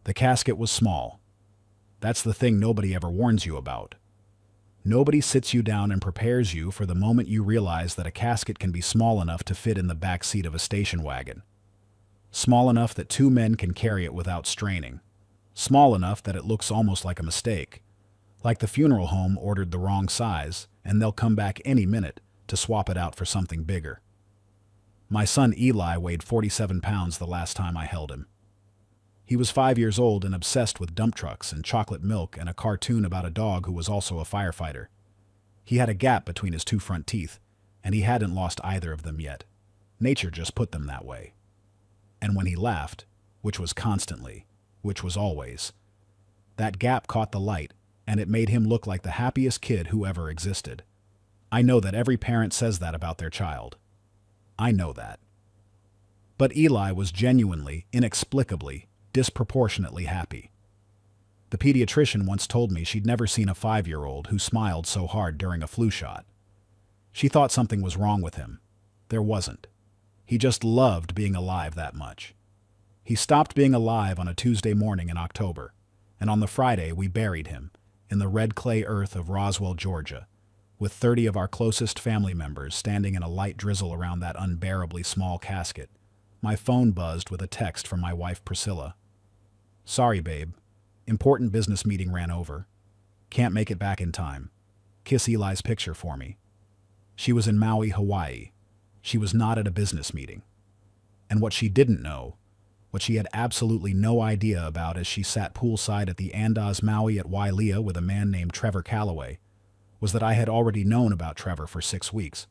The casket was small. That's the thing nobody ever warns you about. Nobody sits you down and prepares you for the moment you realize that a casket can be small enough to fit in the back seat of a station wagon. Small enough that two men can carry it without straining. Small enough that it looks almost like a mistake. Like the funeral home ordered the wrong size, and they'll come back any minute to swap it out for something bigger. My son Eli weighed 47 pounds the last time I held him. He was 5 years old and obsessed with dump trucks and chocolate milk and a cartoon about a dog who was also a firefighter. He had a gap between his two front teeth, and he hadn't lost either of them yet. Nature just put them that way. And when he laughed, which was constantly, which was always, that gap caught the light, and it made him look like the happiest kid who ever existed. I know that every parent says that about their child. I know that. But Eli was genuinely, inexplicably, disproportionately happy. The pediatrician once told me she'd never seen a 5-year-old who smiled so hard during a flu shot. She thought something was wrong with him. There wasn't. He just loved being alive that much. He stopped being alive on a Tuesday morning in October, and on the Friday we buried him in the red clay earth of Roswell, Georgia, with 30 of our closest family members standing in a light drizzle around that unbearably small casket. My phone buzzed with a text from my wife Priscilla. "Sorry, babe. Important business meeting ran over. Can't make it back in time. Kiss Eli's picture for me." She was in Maui, Hawaii. She was not at a business meeting. And what she didn't know, what she had absolutely no idea about as she sat poolside at the Andaz Maui at Wailea with a man named Trevor Calloway, was that I had already known about Trevor for 6 weeks,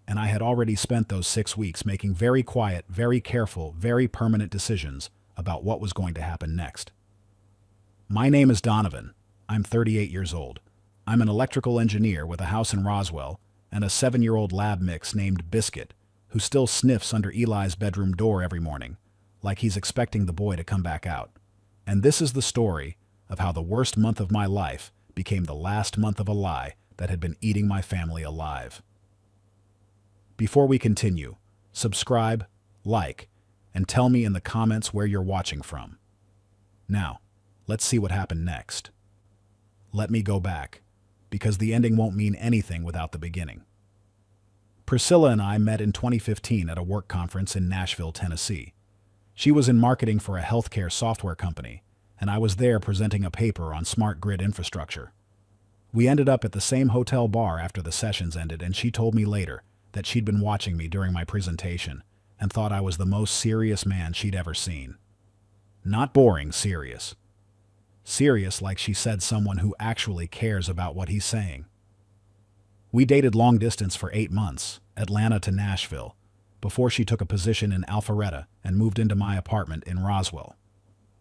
and I had already spent those 6 weeks making very quiet, very careful, very permanent decisions about what was going to happen next. My name is Donovan. I'm 38 years old. I'm an electrical engineer with a house in Roswell and a 7-year-old lab mix named Biscuit, who still sniffs under Eli's bedroom door every morning, like he's expecting the boy to come back out. And this is the story of how the worst month of my life became the last month of a lie that had been eating my family alive. Before we continue, subscribe, like, and tell me in the comments where you're watching from. Now, let's see what happened next. Let me go back, because the ending won't mean anything without the beginning. Priscilla and I met in 2015 at a work conference in Nashville, Tennessee. She was in marketing for a healthcare software company, and I was there presenting a paper on smart grid infrastructure. We ended up at the same hotel bar after the sessions ended, and she told me later that she'd been watching me during my presentation and thought I was the most serious man she'd ever seen. Not boring serious. Serious like she said someone who actually cares about what he's saying. We dated long distance for 8 months, Atlanta to Nashville, before she took a position in Alpharetta and moved into my apartment in Roswell.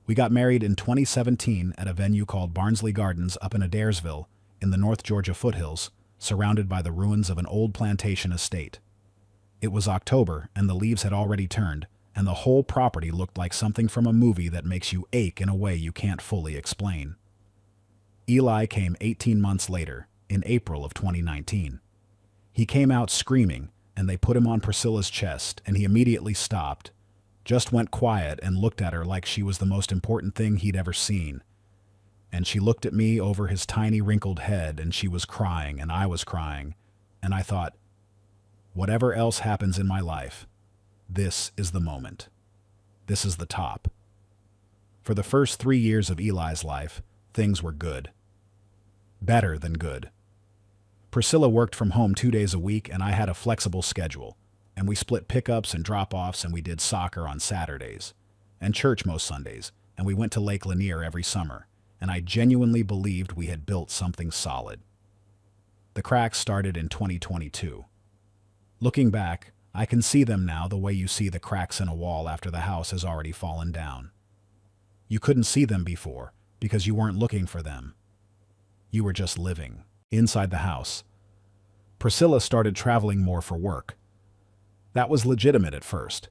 We got married in 2017 at a venue called Barnsley Gardens up in Adairsville in the North Georgia foothills, surrounded by the ruins of an old plantation estate. It was October and the leaves had already turned, and the whole property looked like something from a movie that makes you ache in a way you can't fully explain. Eli came 18 months later, in April of 2019. He came out screaming, and they put him on Priscilla's chest, and he immediately stopped, just went quiet and looked at her like she was the most important thing he'd ever seen. And she looked at me over his tiny wrinkled head, and she was crying, and I was crying, and I thought, whatever else happens in my life, this is the moment. This is the top. For the first 3 years of Eli's life, things were good. Better than good. Priscilla worked from home 2 days a week, and I had a flexible schedule, and we split pickups and drop-offs, and we did soccer on Saturdays, and church most Sundays, and we went to Lake Lanier every summer, and I genuinely believed we had built something solid. The cracks started in 2022. Looking back, I can see them now the way you see the cracks in a wall after the house has already fallen down. You couldn't see them before because you weren't looking for them. You were just living inside the house. Priscilla started traveling more for work. That was legitimate at first.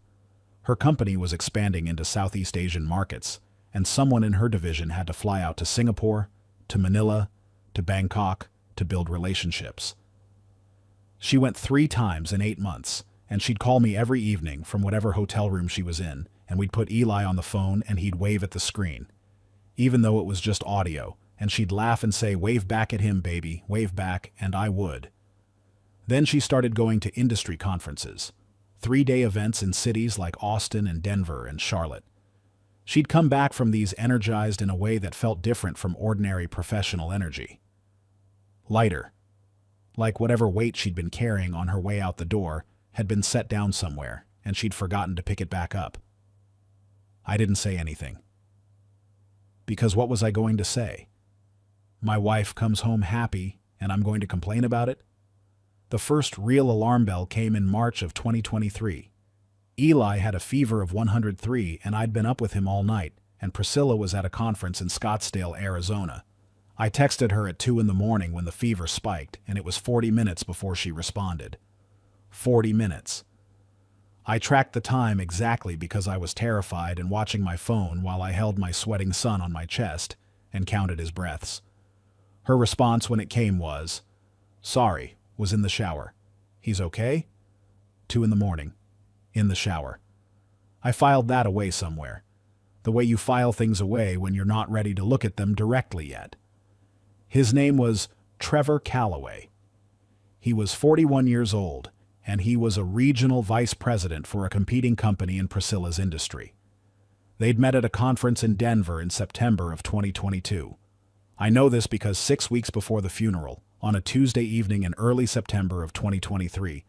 Her company was expanding into Southeast Asian markets, and someone in her division had to fly out to Singapore, to Manila, to Bangkok to build relationships. She went 3 times in 8 months, and she'd call me every evening from whatever hotel room she was in, and we'd put Eli on the phone and he'd wave at the screen. even though it was just audio, and she'd laugh and say, "Wave back at him, baby, wave back," and I would. Then she started going to industry conferences, 3-day events in cities like Austin and Denver and Charlotte. She'd come back from these energized in a way that felt different from ordinary professional energy. Lighter. Like whatever weight she'd been carrying on her way out the door had been set down somewhere, and she'd forgotten to pick it back up. I didn't say anything. Because what was I going to say? My wife comes home happy, and I'm going to complain about it? The first real alarm bell came in March of 2023. Eli had a fever of 103, and I'd been up with him all night, and Priscilla was at a conference in Scottsdale, Arizona. I texted her at 2 in the morning when the fever spiked, and it was 40 minutes before she responded. 40 minutes. I tracked the time exactly because I was terrified and watching my phone while I held my sweating son on my chest and counted his breaths. Her response when it came was, "Sorry, was in the shower. He's okay?" 2 in the morning. In the shower. I filed that away somewhere. The way you file things away when you're not ready to look at them directly yet. His name was Trevor Calloway. He was 41 years old, and he was a regional vice president for a competing company in Priscilla's industry. They'd met at a conference in Denver in September of 2022. I know this because 6 weeks before the funeral, on a Tuesday evening in early September of 2023,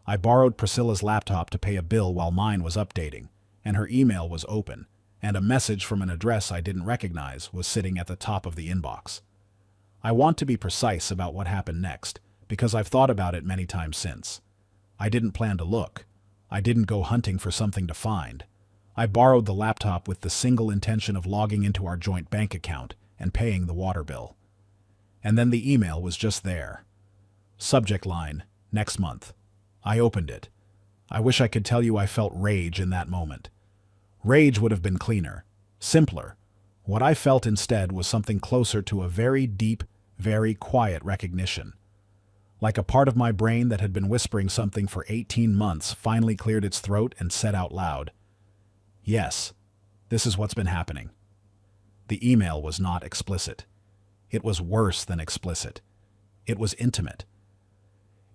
I borrowed Priscilla's laptop to pay a bill while mine was updating, and her email was open, and a message from an address I didn't recognize was sitting at the top of the inbox. I want to be precise about what happened next, because I've thought about it many times since. I didn't plan to look. I didn't go hunting for something to find. I borrowed the laptop with the single intention of logging into our joint bank account and paying the water bill. And then the email was just there. Subject line, next month. I opened it. I wish I could tell you I felt rage in that moment. Rage would have been cleaner, simpler. What I felt instead was something closer to a very deep, very quiet recognition. Like a part of my brain that had been whispering something for 18 months finally cleared its throat and said out loud, "Yes, this is what's been happening." The email was not explicit. It was worse than explicit. It was intimate.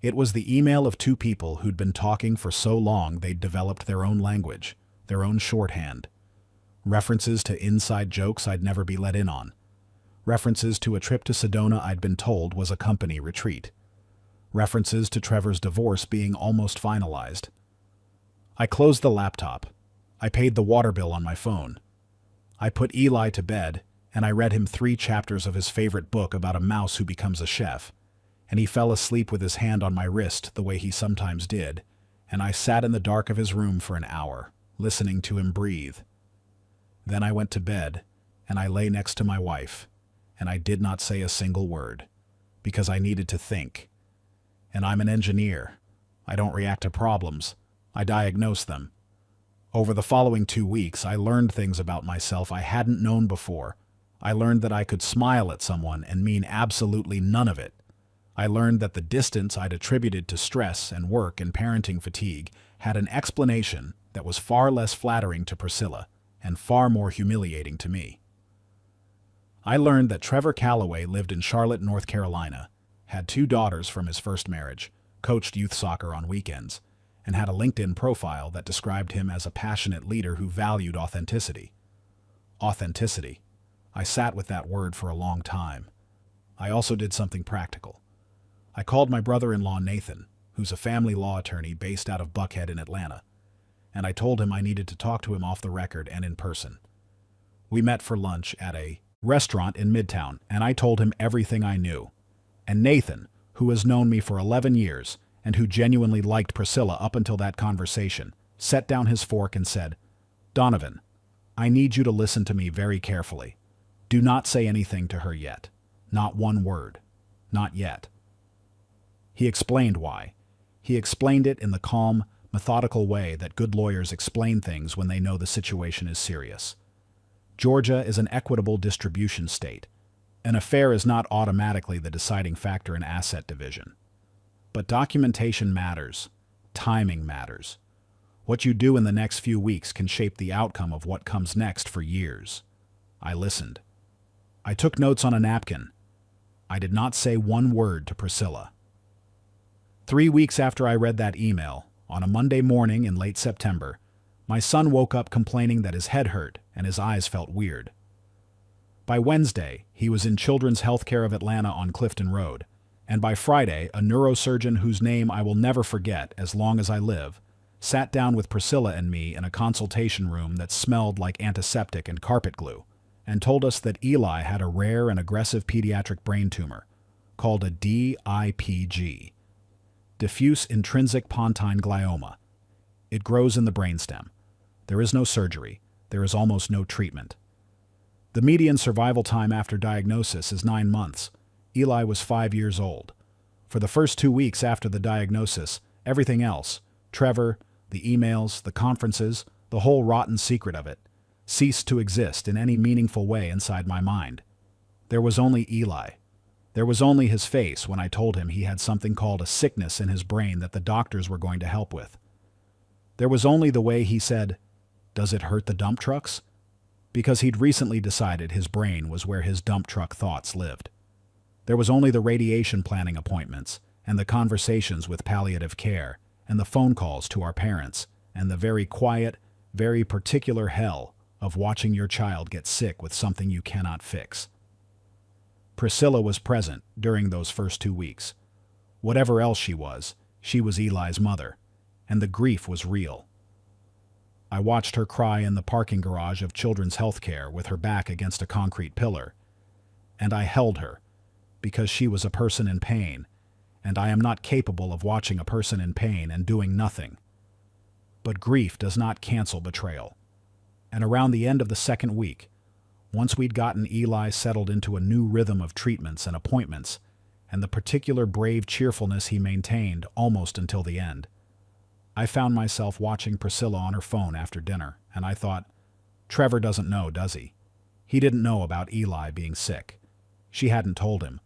It was the email of two people who'd been talking for so long they'd developed their own language, their own shorthand. References to inside jokes I'd never be let in on. References to a trip to Sedona I'd been told was a company retreat. References to Trevor's divorce being almost finalized. I closed the laptop. I paid the water bill on my phone. I put Eli to bed, and I read him 3 chapters of his favorite book about a mouse who becomes a chef, and he fell asleep with his hand on my wrist the way he sometimes did, and I sat in the dark of his room for an hour, listening to him breathe. Then I went to bed, and I lay next to my wife, and I did not say a single word, because I needed to think. And I'm an engineer. I don't react to problems. I diagnose them. Over the following 2 weeks, I learned things about myself I hadn't known before. I learned that I could smile at someone and mean absolutely none of it. I learned that the distance I'd attributed to stress and work and parenting fatigue had an explanation that was far less flattering to Priscilla and far more humiliating to me. I learned that Trevor Calloway lived in Charlotte, North Carolina, had 2 daughters from his first marriage, coached youth soccer on weekends, and had a LinkedIn profile that described him as a passionate leader who valued authenticity. Authenticity. I sat with that word for a long time. I also did something practical. I called my brother-in-law Nathan, who's a family law attorney based out of Buckhead in Atlanta, and I told him I needed to talk to him off the record and in person. We met for lunch at a restaurant in Midtown, and I told him everything I knew. And Nathan, who has known me for 11 years and who genuinely liked Priscilla up until that conversation, set down his fork and said, "Donovan, I need you to listen to me very carefully. Do not say anything to her yet. Not one word. Not yet." He explained why. He explained it in the calm, methodical way that good lawyers explain things when they know the situation is serious. Georgia is an equitable distribution state. An affair is not automatically the deciding factor in asset division. But documentation matters. Timing matters. What you do in the next few weeks can shape the outcome of what comes next for years. I listened. I took notes on a napkin. I did not say one word to Priscilla. 3 weeks after I read that email, on a Monday morning in late September, my son woke up complaining that his head hurt and his eyes felt weird. By Wednesday, he was in Children's Healthcare of Atlanta on Clifton Road, and by Friday, a neurosurgeon whose name I will never forget as long as I live sat down with Priscilla and me in a consultation room that smelled like antiseptic and carpet glue, and told us that Eli had a rare and aggressive pediatric brain tumor called a DIPG, diffuse intrinsic pontine glioma. It grows in the brainstem. There is no surgery. There is almost no treatment. The median survival time after diagnosis is 9 months. Eli was 5 years old. For the first 2 weeks after the diagnosis, everything else, Trevor, the emails, the conferences, the whole rotten secret of it, ceased to exist in any meaningful way inside my mind. There was only Eli. There was only his face when I told him he had something called a sickness in his brain that the doctors were going to help with. There was only the way he said, "Does it hurt the dump trucks?" Because he'd recently decided his brain was where his dump truck thoughts lived. There was only the radiation planning appointments, and the conversations with palliative care, and the phone calls to our parents, and the very quiet, very particular hell of watching your child get sick with something you cannot fix. Priscilla was present during those first 2 weeks. Whatever else she was Eli's mother, and the grief was real. I watched her cry in the parking garage of Children's Healthcare with her back against a concrete pillar, and I held her, because she was a person in pain, and I am not capable of watching a person in pain and doing nothing. But grief does not cancel betrayal. And around the end of the second week, once we'd gotten Eli settled into a new rhythm of treatments and appointments, and the particular brave cheerfulness he maintained almost until the end, I found myself watching Priscilla on her phone after dinner, and I thought, Trevor doesn't know, does he? He didn't know about Eli being sick. She hadn't told him.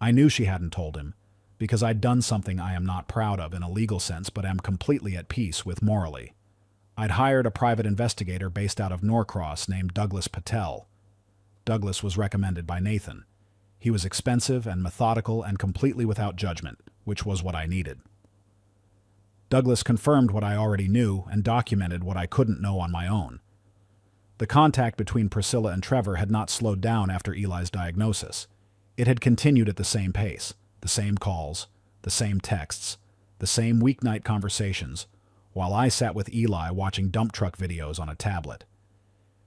I knew she hadn't told him, because I'd done something I am not proud of in a legal sense but am completely at peace with morally. I'd hired a private investigator based out of Norcross named Douglas Patel. Douglas was recommended by Nathan. He was expensive and methodical and completely without judgment, which was what I needed. Douglas confirmed what I already knew and documented what I couldn't know on my own. The contact between Priscilla and Trevor had not slowed down after Eli's diagnosis. It had continued at the same pace, the same calls, the same texts, the same weeknight conversations, while I sat with Eli watching dump truck videos on a tablet.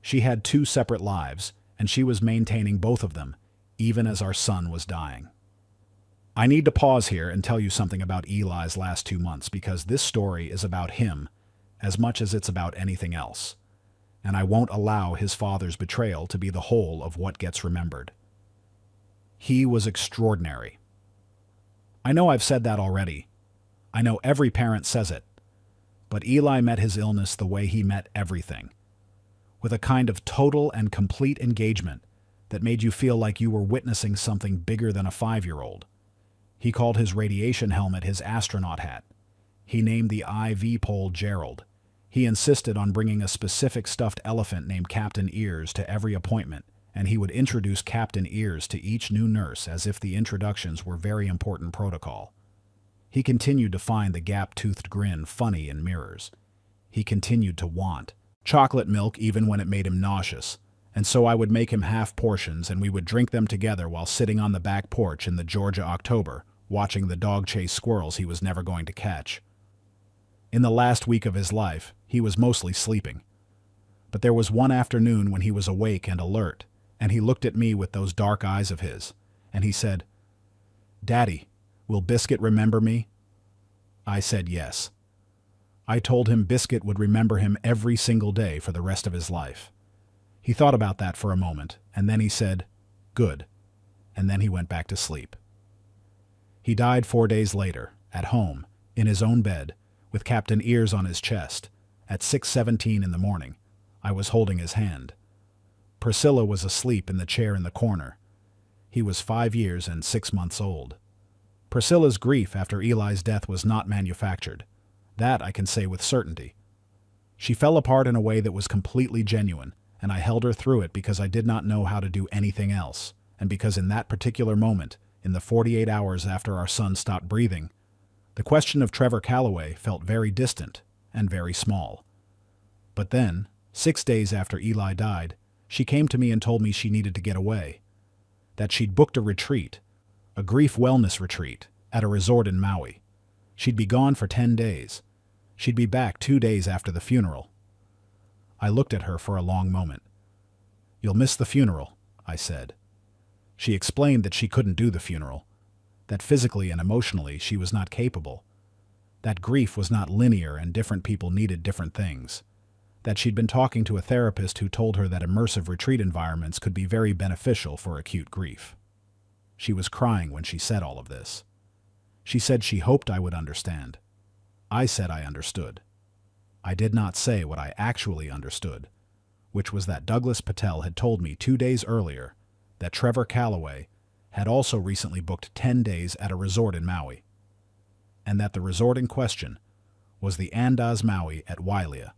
She had 2 separate lives, and she was maintaining both of them, even as our son was dying. I need to pause here and tell you something about Eli's last 2 months because this story is about him as much as it's about anything else, and I won't allow his father's betrayal to be the whole of what gets remembered. He was extraordinary. I know I've said that already. I know every parent says it. But Eli met his illness the way he met everything, with a kind of total and complete engagement that made you feel like you were witnessing something bigger than a 5-year-old. He called his radiation helmet his astronaut hat. He named the IV pole Gerald. He insisted on bringing a specific stuffed elephant named Captain Ears to every appointment, and he would introduce Captain Ears to each new nurse as if the introductions were very important protocol. He continued to find the gap-toothed grin funny in mirrors. He continued to want chocolate milk even when it made him nauseous, and so I would make him half portions and we would drink them together while sitting on the back porch in the Georgia October, watching the dog chase squirrels he was never going to catch. In the last week of his life, he was mostly sleeping. But there was one afternoon when he was awake and alert, and he looked at me with those dark eyes of his, and he said, "Daddy, will Biscuit remember me?" I said yes. I told him Biscuit would remember him every single day for the rest of his life. He thought about that for a moment, and then he said, "Good," and then he went back to sleep. He died 4 days later, at home, in his own bed, with Captain Ears on his chest. At 6:17 in the morning, I was holding his hand. Priscilla was asleep in the chair in the corner. He was 5 years and 6 months old. Priscilla's grief after Eli's death was not manufactured. That I can say with certainty. She fell apart in a way that was completely genuine, and I held her through it because I did not know how to do anything else, and because in that particular moment, in the 48 hours after our son stopped breathing, the question of Trevor Calloway felt very distant and very small. But then, 6 days after Eli died, she came to me and told me she needed to get away, that she'd booked a retreat, a grief wellness retreat, at a resort in Maui. She'd be gone for 10 days. She'd be back 2 days after the funeral. I looked at her for a long moment. "You'll miss the funeral," I said. She explained that she couldn't do the funeral, that physically and emotionally she was not capable, that grief was not linear and different people needed different things, that she'd been talking to a therapist who told her that immersive retreat environments could be very beneficial for acute grief. She was crying when she said all of this. She said she hoped I would understand. I said I understood. I did not say what I actually understood, which was that Douglas Patel had told me 2 days earlier that Trevor Calloway had also recently booked 10 days at a resort in Maui, and that the resort in question was the Andaz Maui at Wailea,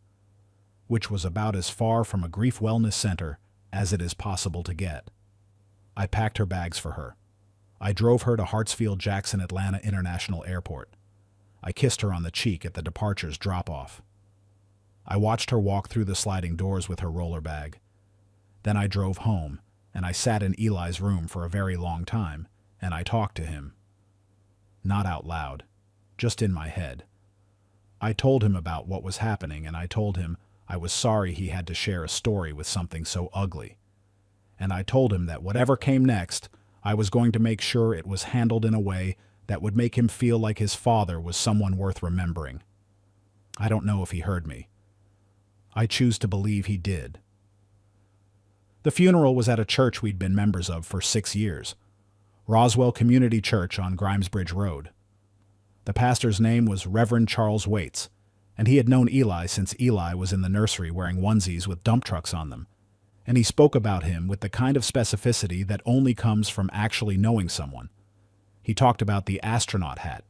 which was about as far from a grief wellness center as it is possible to get. I packed her bags for her. I drove her to Hartsfield-Jackson Atlanta International Airport. I kissed her on the cheek at the departure's drop-off. I watched her walk through the sliding doors with her roller bag. Then I drove home, and I sat in Eli's room for a very long time, and I talked to him. Not out loud, just in my head. I told him about what was happening, and I told him I was sorry he had to share a story with something so ugly. And I told him that whatever came next, I was going to make sure it was handled in a way that would make him feel like his father was someone worth remembering. I don't know if he heard me. I choose to believe he did. The funeral was at a church we'd been members of for 6 years, Roswell Community Church on Grimesbridge Road. The pastor's name was Reverend Charles Waits, and he had known Eli since Eli was in the nursery wearing onesies with dump trucks on them, and he spoke about him with the kind of specificity that only comes from actually knowing someone. He talked about the astronaut hat.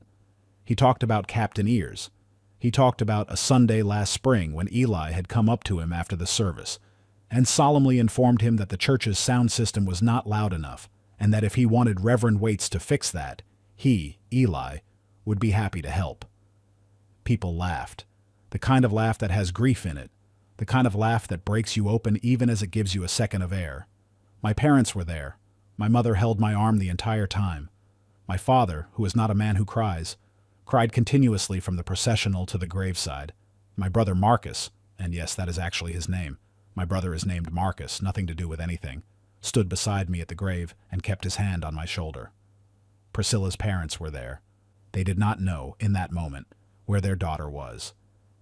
He talked about Captain Ears. He talked about a Sunday last spring when Eli had come up to him after the service and solemnly informed him that the church's sound system was not loud enough, and that if he wanted Reverend Waits to fix that, he, Eli, would be happy to help. People laughed, the kind of laugh that has grief in it, the kind of laugh that breaks you open even as it gives you a second of air. My parents were there. My mother held my arm the entire time. My father, who is not a man who cries, cried continuously from the processional to the graveside. My brother Marcus, and yes, that is actually his name, my brother is named Marcus, nothing to do with anything, stood beside me at the grave and kept his hand on my shoulder. Priscilla's parents were there. They did not know, in that moment, where their daughter was.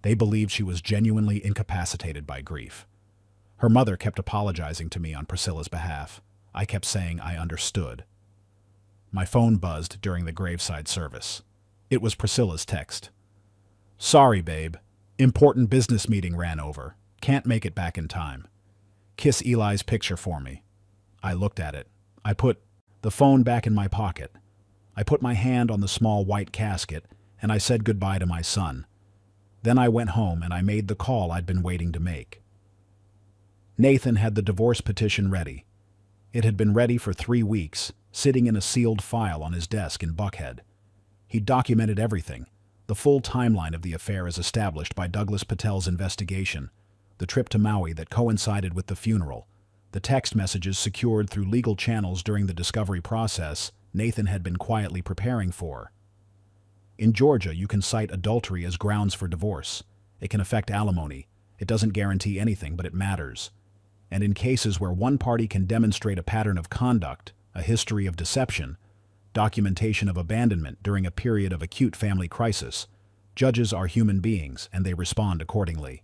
They believed she was genuinely incapacitated by grief. Her mother kept apologizing to me on Priscilla's behalf. I kept saying I understood. My phone buzzed during the graveside service. It was Priscilla's text. "Sorry, babe. Important business meeting ran over. Can't make it back in time. Kiss Eli's picture for me." I looked at it. I put the phone back in my pocket. I put my hand on the small white casket, and I said goodbye to my son. Then I went home and I made the call I'd been waiting to make. Nathan had the divorce petition ready. It had been ready for 3 weeks, sitting in a sealed file on his desk in Buckhead. He documented everything, the full timeline of the affair as established by Douglas Patel's investigation, the trip to Maui that coincided with the funeral, the text messages secured through legal channels during the discovery process Nathan had been quietly preparing for. In Georgia, you can cite adultery as grounds for divorce. It can affect alimony. It doesn't guarantee anything, but it matters. And in cases where one party can demonstrate a pattern of conduct, a history of deception, documentation of abandonment during a period of acute family crisis, judges are human beings and they respond accordingly.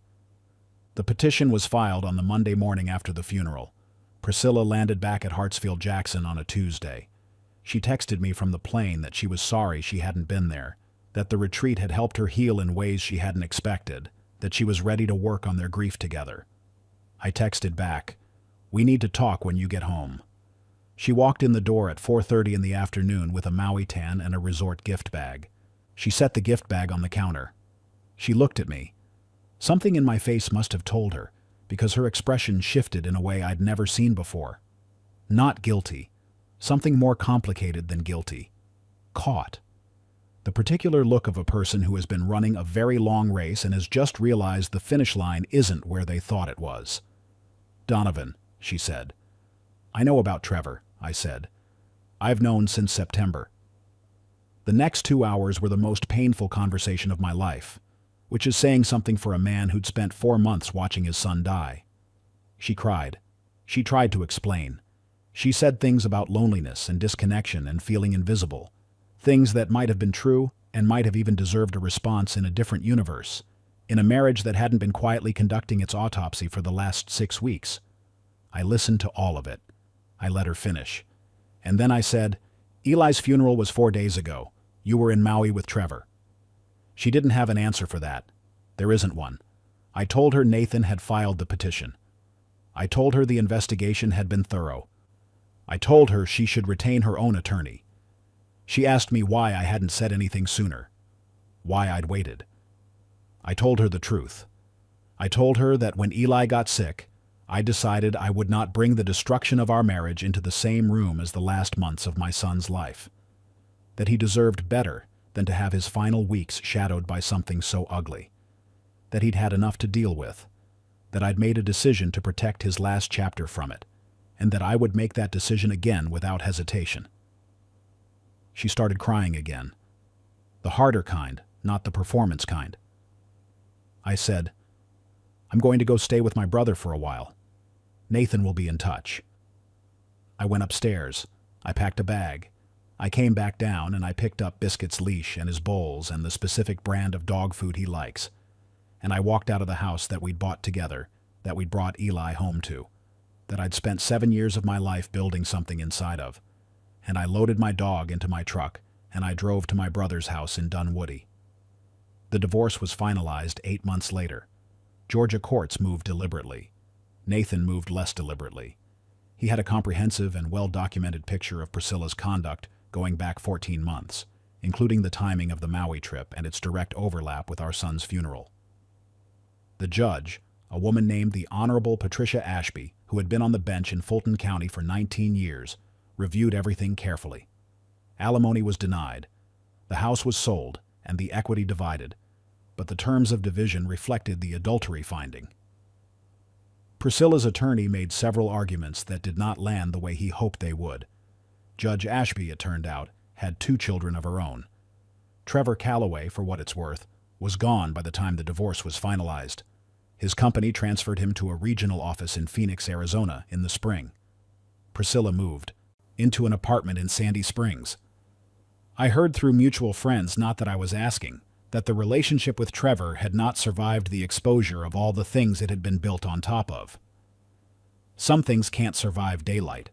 The petition was filed on the Monday morning after the funeral. Priscilla landed back at Hartsfield-Jackson on a Tuesday. She texted me from the plane that she was sorry she hadn't been there, that the retreat had helped her heal in ways she hadn't expected, that she was ready to work on their grief together. I texted back, "We need to talk when you get home." She walked in the door at 4:30 in the afternoon with a Maui tan and a resort gift bag. She set the gift bag on the counter. She looked at me. Something in my face must have told her, because her expression shifted in a way I'd never seen before. Not guilty. Something more complicated than guilty. Caught. The particular look of a person who has been running a very long race and has just realized the finish line isn't where they thought it was. "Donovan," she said. "I know about Trevor," I said. "I've known since September." The next 2 hours were the most painful conversation of my life, which is saying something for a man who'd spent 4 months watching his son die. She cried. She tried to explain. She said things about loneliness and disconnection and feeling invisible, things that might have been true and might have even deserved a response in a different universe, in a marriage that hadn't been quietly conducting its autopsy for the last 6 weeks. I listened to all of it. I let her finish. And then I said, "Eli's funeral was 4 days ago. You were in Maui with Trevor." She didn't have an answer for that. There isn't one. I told her Nathan had filed the petition. I told her the investigation had been thorough. I told her she should retain her own attorney. She asked me why I hadn't said anything sooner, why I'd waited. I told her the truth. I told her that when Eli got sick, I decided I would not bring the destruction of our marriage into the same room as the last months of my son's life. That he deserved better than to have his final weeks shadowed by something so ugly. That he'd had enough to deal with. That I'd made a decision to protect his last chapter from it, and that I would make that decision again without hesitation. She started crying again. The harder kind, not the performance kind. I said, "I'm going to go stay with my brother for a while. Nathan will be in touch." I went upstairs. I packed a bag. I came back down and I picked up Biscuit's leash and his bowls and the specific brand of dog food he likes. And I walked out of the house that we'd bought together, that we'd brought Eli home to, that I'd spent 7 years of my life building something inside of. And I loaded my dog into my truck and I drove to my brother's house in Dunwoody. The divorce was finalized 8 months later. Georgia courts moved deliberately. Nathan moved less deliberately. He had a comprehensive and well-documented picture of Priscilla's conduct going back 14 months, including the timing of the Maui trip and its direct overlap with our son's funeral. The judge, a woman named the Honorable Patricia Ashby, who had been on the bench in Fulton County for 19 years, reviewed everything carefully. Alimony was denied. The house was sold and the equity divided, but the terms of division reflected the adultery finding. Priscilla's attorney made several arguments that did not land the way he hoped they would. Judge Ashby, it turned out, had 2 children of her own. Trevor Calloway, for what it's worth, was gone by the time the divorce was finalized. His company transferred him to a regional office in Phoenix, Arizona, in the spring. Priscilla moved into an apartment in Sandy Springs. I heard through mutual friends, not that I was asking, that the relationship with Trevor had not survived the exposure of all the things it had been built on top of. Some things can't survive daylight.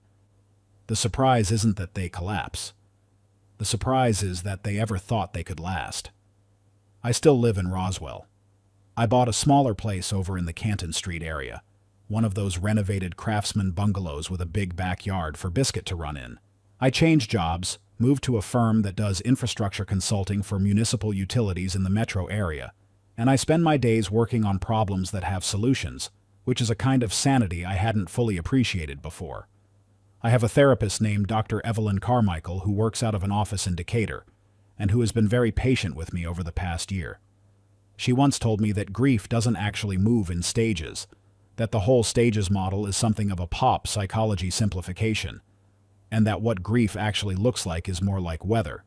The surprise isn't that they collapse. The surprise is that they ever thought they could last. I still live in Roswell. I bought a smaller place over in the Canton Street area, one of those renovated craftsman bungalows with a big backyard for Biscuit to run in. I changed jobs, moved to a firm that does infrastructure consulting for municipal utilities in the metro area, and I spend my days working on problems that have solutions, which is a kind of sanity I hadn't fully appreciated before. I have a therapist named Dr. Evelyn Carmichael who works out of an office in Decatur, and who has been very patient with me over the past year. She once told me that grief doesn't actually move in stages, that the whole stages model is something of a pop psychology simplification, and that what grief actually looks like is more like weather.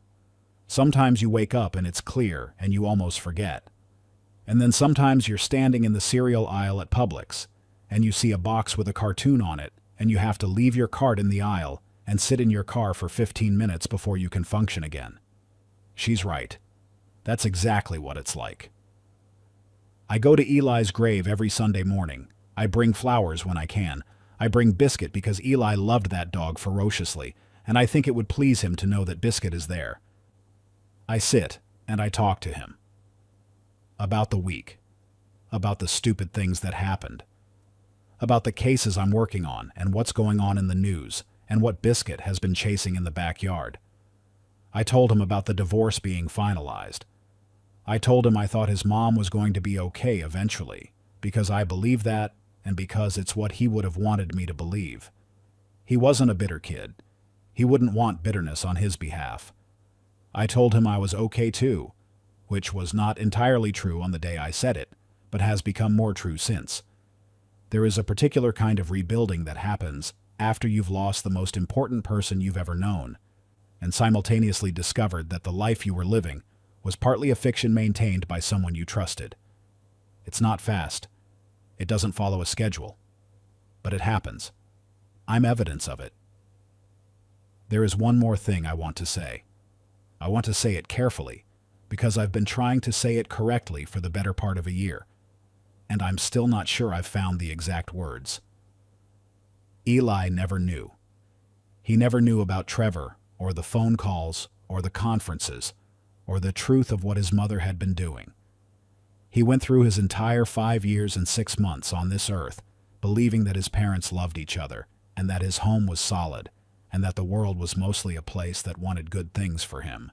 Sometimes you wake up and it's clear and you almost forget. And then sometimes you're standing in the cereal aisle at Publix, and you see a box with a cartoon on it, and you have to leave your cart in the aisle and sit in your car for 15 minutes before you can function again. She's right. That's exactly what it's like. I go to Eli's grave every Sunday morning. I bring flowers when I can. I bring Biscuit because Eli loved that dog ferociously, and I think it would please him to know that Biscuit is there. I sit and I talk to him. About the week. About the stupid things that happened. About the cases I'm working on and what's going on in the news and what Biscuit has been chasing in the backyard. I told him about the divorce being finalized. I told him I thought his mom was going to be okay eventually, because I believe that, and because it's what he would have wanted me to believe. He wasn't a bitter kid. He wouldn't want bitterness on his behalf. I told him I was okay too, which was not entirely true on the day I said it, but has become more true since. There is a particular kind of rebuilding that happens after you've lost the most important person you've ever known, and simultaneously discovered that the life you were living was partly a fiction maintained by someone you trusted. It's not fast. It doesn't follow a schedule. But it happens. I'm evidence of it. There is one more thing I want to say. I want to say it carefully, because I've been trying to say it correctly for the better part of a year, and I'm still not sure I've found the exact words. Eli never knew. He never knew about Trevor, or the phone calls, or the conferences, or the truth of what his mother had been doing. He went through his entire 5 years and 6 months on this earth, believing that his parents loved each other, and that his home was solid, and that the world was mostly a place that wanted good things for him.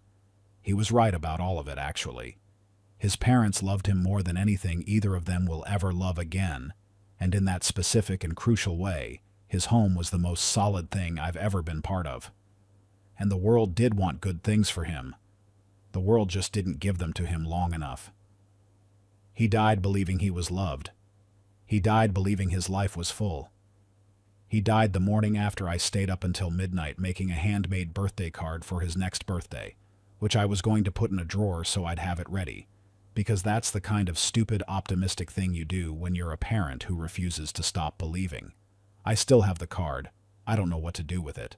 He was right about all of it, actually. His parents loved him more than anything either of them will ever love again, and in that specific and crucial way, his home was the most solid thing I've ever been part of. And the world did want good things for him. The world just didn't give them to him long enough. He died believing he was loved. He died believing his life was full. He died the morning after I stayed up until midnight making a handmade birthday card for his next birthday, which I was going to put in a drawer so I'd have it ready, because that's the kind of stupid, optimistic thing you do when you're a parent who refuses to stop believing. I still have the card. I don't know what to do with it.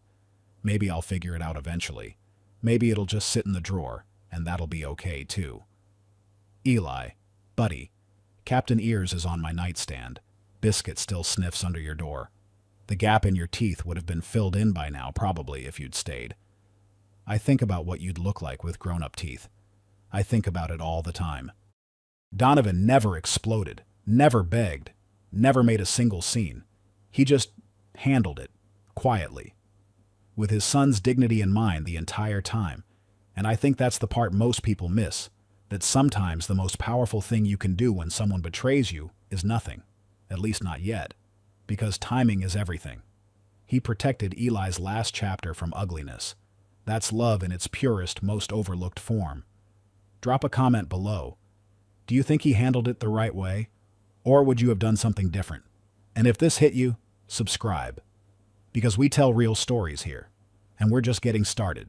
Maybe I'll figure it out eventually. Maybe it'll just sit in the drawer, and that'll be okay too. Eli, buddy, Captain Ears is on my nightstand. Biscuit still sniffs under your door. The gap in your teeth would have been filled in by now, probably, if you'd stayed. I think about what you'd look like with grown-up teeth. I think about it all the time. Donovan never exploded, never begged, never made a single scene. He just handled it, quietly, with his son's dignity in mind the entire time. And I think that's the part most people miss, that sometimes the most powerful thing you can do when someone betrays you is nothing, at least not yet, because timing is everything. He protected Eli's last chapter from ugliness. That's love in its purest, most overlooked form. Drop a comment below. Do you think he handled it the right way? Or would you have done something different? And if this hit you, subscribe. Because we tell real stories here, and we're just getting started.